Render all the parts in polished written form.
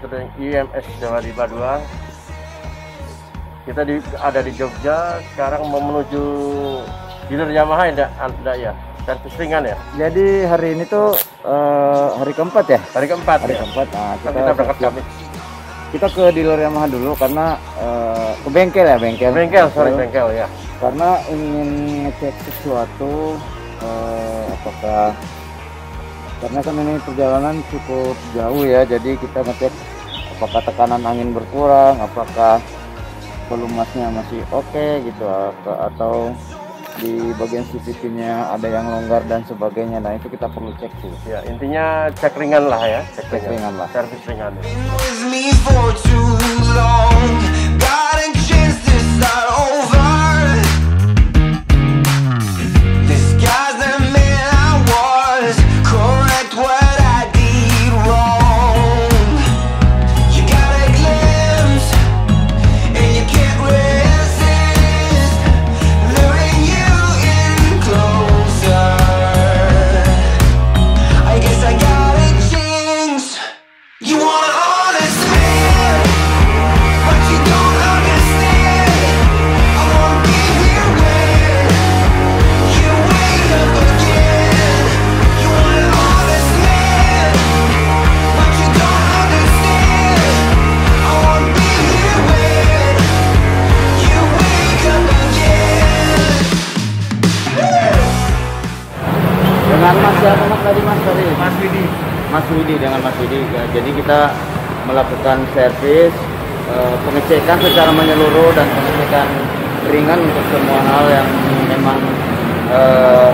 Manufacturing IMS Jawa 52. Kita ada di Jogja, sekarang mau menuju dealer Yamaha ya, servis ringan ya. Jadi hari ini tuh hari keempat ya? Hari keempat. Nah, kita berangkat Kamis. Kita ke dealer Yamaha dulu karena ke bengkel ya, bengkel ya. Karena ingin ngecek sesuatu, apakah karena kan ini perjalanan cukup jauh ya, jadi kita ngecek apakah tekanan angin berkurang, apakah volumenya masih oke gitu, atau di bagian CVT-nya ada yang longgar dan sebagainya. Nah itu kita perlu cek sih. Ya intinya cek ringan lah ya, cek ringan lah, servis ringan. Mas Widi dengan Mas Widi. Jadi kita melakukan servis, pengecekan secara menyeluruh dan pengecekan ringan untuk semua hal yang memang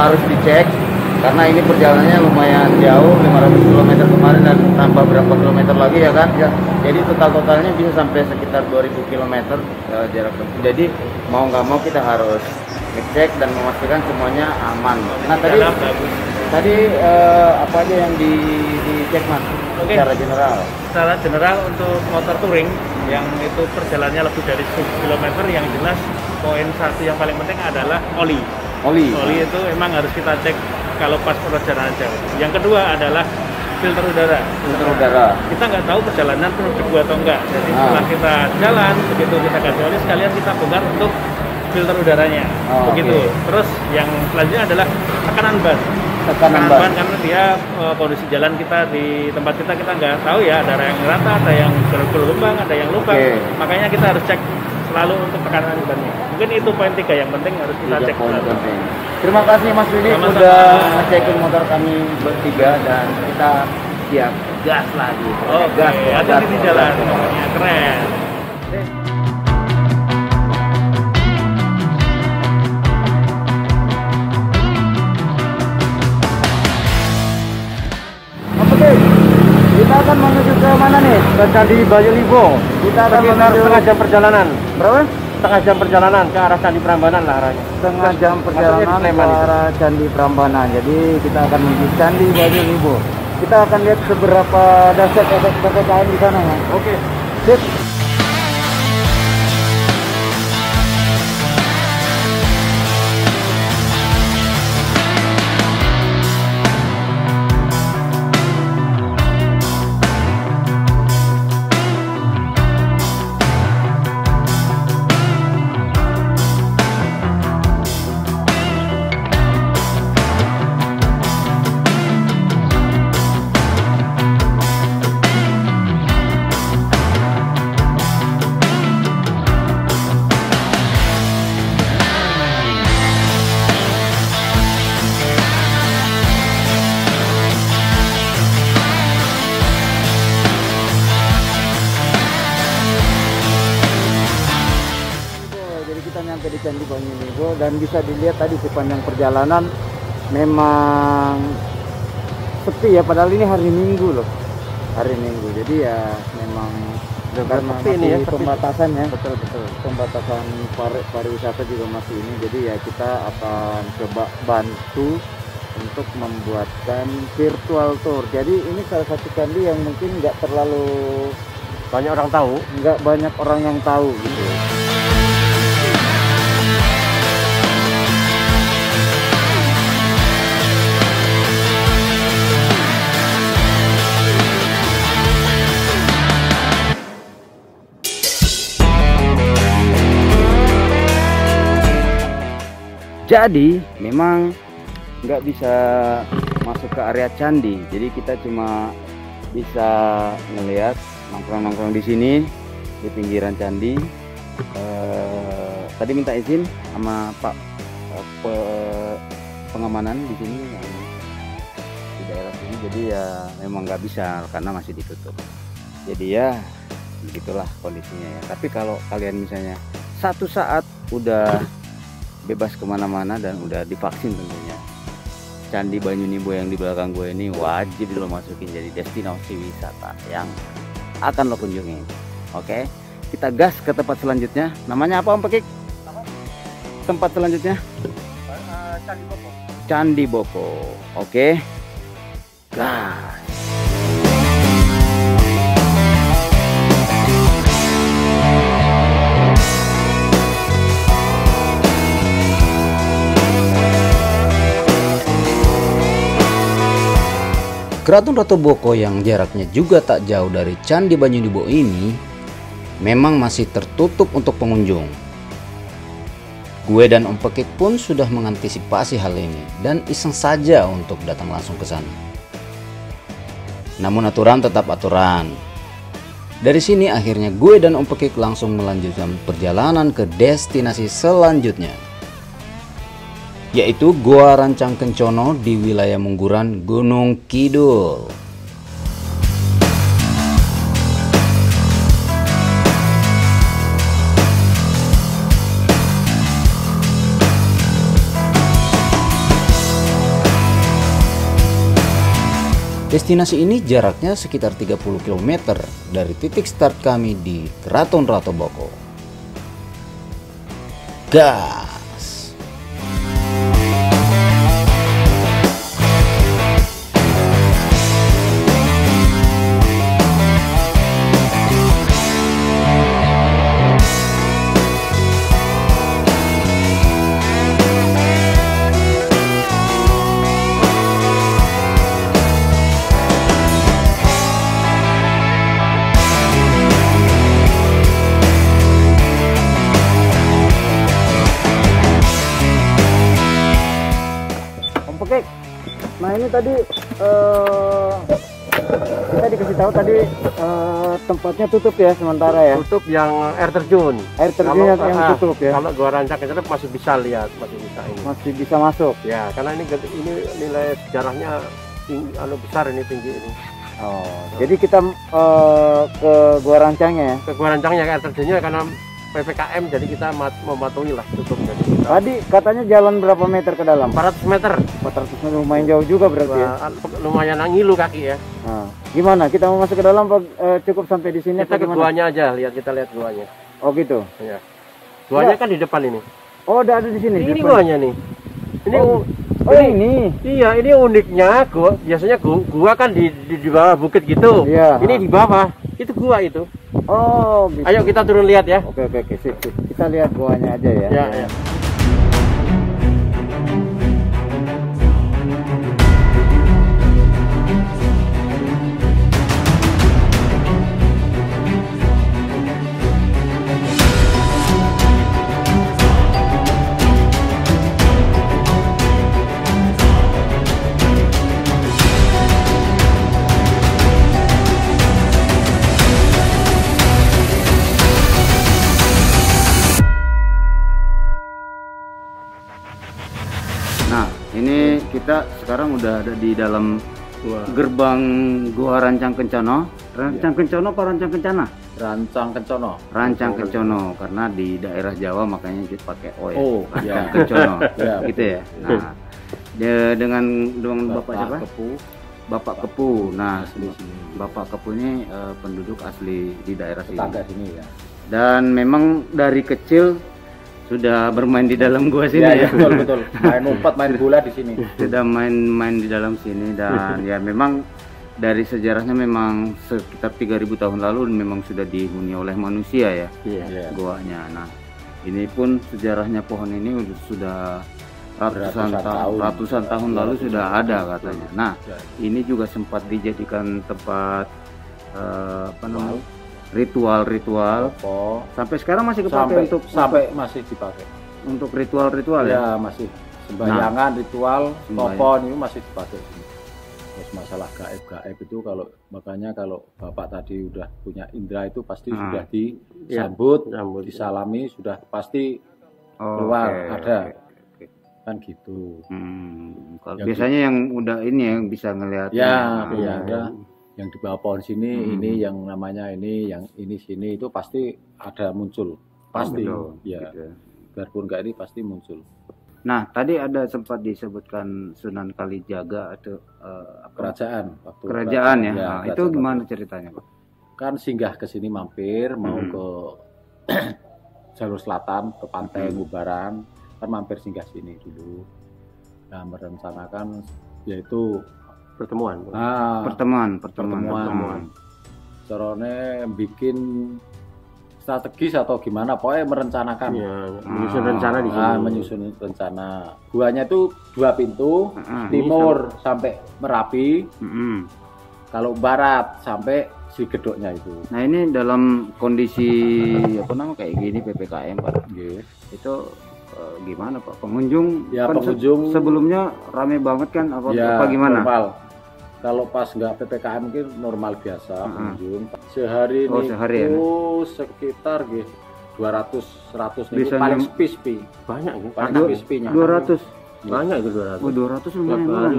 harus dicek, karena ini perjalanannya lumayan jauh, 500 km kemarin dan tambah berapa kilometer lagi ya kan ya. Jadi totalnya bisa sampai sekitar 2000 km jarak tempuh. Jadi mau nggak mau kita harus ngecek dan memastikan semuanya aman. Nah tadi apa aja yang dicek Mas? Secara general. Secara general untuk motor touring yang itu perjalanannya lebih dari 10 km, yang jelas poin satu yang paling penting adalah oli itu emang harus kita cek kalau pas perjalanan jauh. Yang kedua adalah filter udara. Kita nggak tahu perjalanan penuh debu atau enggak. Jadi setelah kita jalan, begitu kita ganti oli, sekalian kita bongkar untuk filter udaranya. Begitu. Terus yang selanjutnya adalah tekanan ban karena dia kondisi jalan kita di tempat kita nggak tahu ya, ada yang rata, ada yang berlubang, ada yang lubang. Makanya kita harus cek selalu untuk tekanan bannya. Mungkin itu poin 3 yang penting harus kita cek selalu. Terima kasih Mas Widi sudah ngecekin motor kami bertiga dan kita siap gas lagi. Gas di jalan, keren. Kita akan menuju ke mana nih? Ke Candi Bayu Libo. Kita akan menuju setengah jam perjalanan. Berapa? Setengah jam perjalanan ke arah Candi Prambanan lah arahnya. Setengah jam perjalanan ke arah Candi Prambanan. Jadi kita akan menuju Candi Bayu Libo. Kita akan lihat seberapa dahsyat efek PPKM di sana ya. Oke. Sip. Nyampe di Candi Bayu Libo dan bisa dilihat tadi sepanjang perjalanan memang sepi ya, padahal ini hari Minggu loh, jadi ya memang karena masih pembatasan ya, betul pembatasan pariwisata juga masih ini, jadi ya kita akan coba bantu untuk membuatkan virtual tour. Jadi ini salah satu candi yang mungkin nggak terlalu banyak orang tahu, nggak banyak orang yang tahu gitu. Jadi memang nggak bisa masuk ke area candi, jadi kita cuma bisa ngelihat nongkrong-nongkrong di sini di pinggiran candi. Tadi minta izin sama Pak pengamanan di sini yang di daerah sini, jadi ya memang nggak bisa karena masih ditutup. Jadi ya begitulah kondisinya ya. Tapi kalau kalian misalnya satu saat udah bebas kemana-mana dan udah divaksin tentunya, Candi Banyunibo yang di belakang gue ini wajib lo masukin jadi destinasi wisata yang akan lo kunjungi. Oke, kita gas ke tempat selanjutnya. Namanya apa Om Pekik? Tempat selanjutnya? Candi Boko. Candi Boko. Oke, gas. Keraton Ratu Boko yang jaraknya juga tak jauh dari Candi Banyunibo ini memang masih tertutup untuk pengunjung. Gue dan Om Pekik pun sudah mengantisipasi hal ini dan iseng saja untuk datang langsung ke sana. Namun aturan tetap aturan. Dari sini akhirnya gue dan Om Pekik langsung melanjutkan perjalanan ke destinasi selanjutnya, yaitu Gua Rancang Kencono di wilayah Mungguran, Gunung Kidul. Destinasi ini jaraknya sekitar 30 km dari titik start kami di Keraton Ratu Boko. Gas! Oke, nah ini tadi kita dikasih tahu tadi tempatnya tutup ya sementara ya. Tutup yang air terjun. Air terjun yang tutup ya. Kalau Gua Rancang Kencono masih bisa lihat, masih bisa ini. Masih bisa masuk. Ya, karena ini nilai sejarahnya besar ini, tinggi ini. Oh, jadi kita ke Gua Rancangnya ya. Ke Gua Rancangnya air terjunnya karena PPKM, jadi kita mematuhi lah tutup. Jadi kita... Tadi katanya jalan berapa meter ke dalam? 400 meter. 400 meter lumayan jauh juga berarti ya. Lumayan ngilu kaki ya. Nah, gimana? Kita mau masuk ke dalam cukup sampai di sini? Kita ke guanya aja, kita lihat guanya. Oh gitu. Ya. Guanya kan di depan ini. Oh, udah ada di sini. Ini guanya nih. Ini ini. Iya, ini uniknya gua. Biasanya gua kan di bawah bukit gitu. Iya. Ini di bawah. Itu gua itu. Oh, gitu. Ayo kita turun lihat ya. Oke, sip. Kita lihat guanya aja ya. Ya. Nah, ini kita sekarang udah ada di dalam gerbang Gua Rancang Kencono. Rancang Kencono apa Rancang Kencana? Rancang Kencono. Rancang Kencono, karena di daerah Jawa makanya kita pakai O ya. Oh, Rancang Kencono. Ya, gitu ya. Nah, dengan Bapak siapa? Kepu. Bapak Kepu. Nah, Bapak Kepu ini penduduk asli di daerah sini. Tetangga sini ya. Dan memang dari kecil sudah bermain di dalam gua sini ya. Betul. Main umpat, main bola di sini. Sudah main di dalam sini dan ya memang dari sejarahnya memang sekitar 3000 tahun lalu memang sudah dihuni oleh manusia ya. Iya. Guanya. Nah, ini pun sejarahnya pohon ini sudah ratusan tahun lalu sudah ada katanya. Nah, ini juga sempat dijadikan tempat ritual. Sampai sekarang masih kepakai sampai masih dipakai. untuk ritual-ritual ya? Masih sembayangan, ritual, popon itu masih dipakai. Terus masalah gaib itu makanya kalau Bapak tadi udah punya indera itu pasti sudah disambut, disalami, sudah pasti keluar ada. Kan gitu. Biasanya yang udah ini yang bisa ngelihat. Yang di bawah pohon sini, ini yang namanya ini, yang ini sini itu pasti ada muncul. Pasti. Biarpun nggak ini pasti muncul. Nah, tadi ada sempat disebutkan Sunan Kalijaga atau kerajaan. Kerajaan ya. Itu gimana ceritanya, Pak? Kan singgah ke sini mampir mau ke jalur selatan ke pantai Ngubaran, kan mampir singgah sini dulu. Nah, merencanakan yaitu pertemuan. Caranya bikin strategis atau gimana, pokoknya merencanakan. Menyusun rencana di sini. Menyusun rencana. Guanya itu 2 pintu, timur sampai Merapi, kalau barat sampai si gedoknya itu. Nah, ini dalam kondisi kayak gini PPKM, Pak. Itu gimana, Pak? Pengunjung pengunjung sebelumnya rame banget kan apa gimana? Normal. Kalau pas nggak PPKM mungkin normal biasa pengunjung. Sehari itu sekitar 200-100 nih paling sepi. Banyak paling sepinya. 200. Banyak itu 200. 200 lumayan.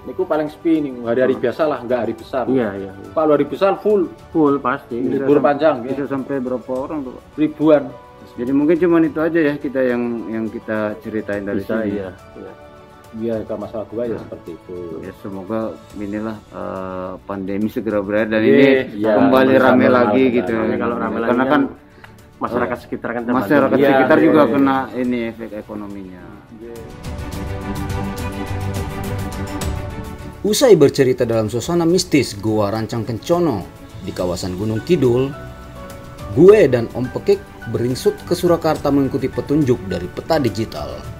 Niku paling sepi nih hari-hari biasa lah, nggak hari besar. Iya. Kalau hari besar full pasti. Libur panjang. Bisa sampai berapa orang tuh, Pak? Ribuan. Jadi mungkin cuma itu aja ya kita yang kita ceritain dari sini. Iya, kalau masalah gua ya seperti itu. Ya semoga inilah pandemi segera berakhir dan ini kembali rame lagi gitu. Kalau rame lagi karena kan masyarakat sekitar kan sekitar juga kena ini efek ekonominya. Usai bercerita dalam suasana mistis Gua Rancang Kencono di kawasan Gunung Kidul, gue dan Om Pekik beringsut ke Surakarta mengikuti petunjuk dari peta digital.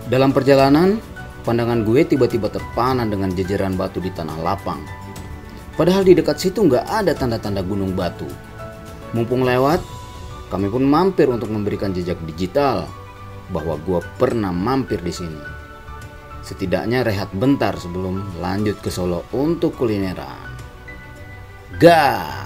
Dalam perjalanan, pandangan gue tiba-tiba terpana dengan jajaran batu di tanah lapang. Padahal di dekat situ nggak ada tanda-tanda gunung batu. Mumpung lewat, kami pun mampir untuk memberikan jejak digital bahwa gue pernah mampir di sini. Setidaknya rehat bentar sebelum lanjut ke Solo untuk kulineran. Gas!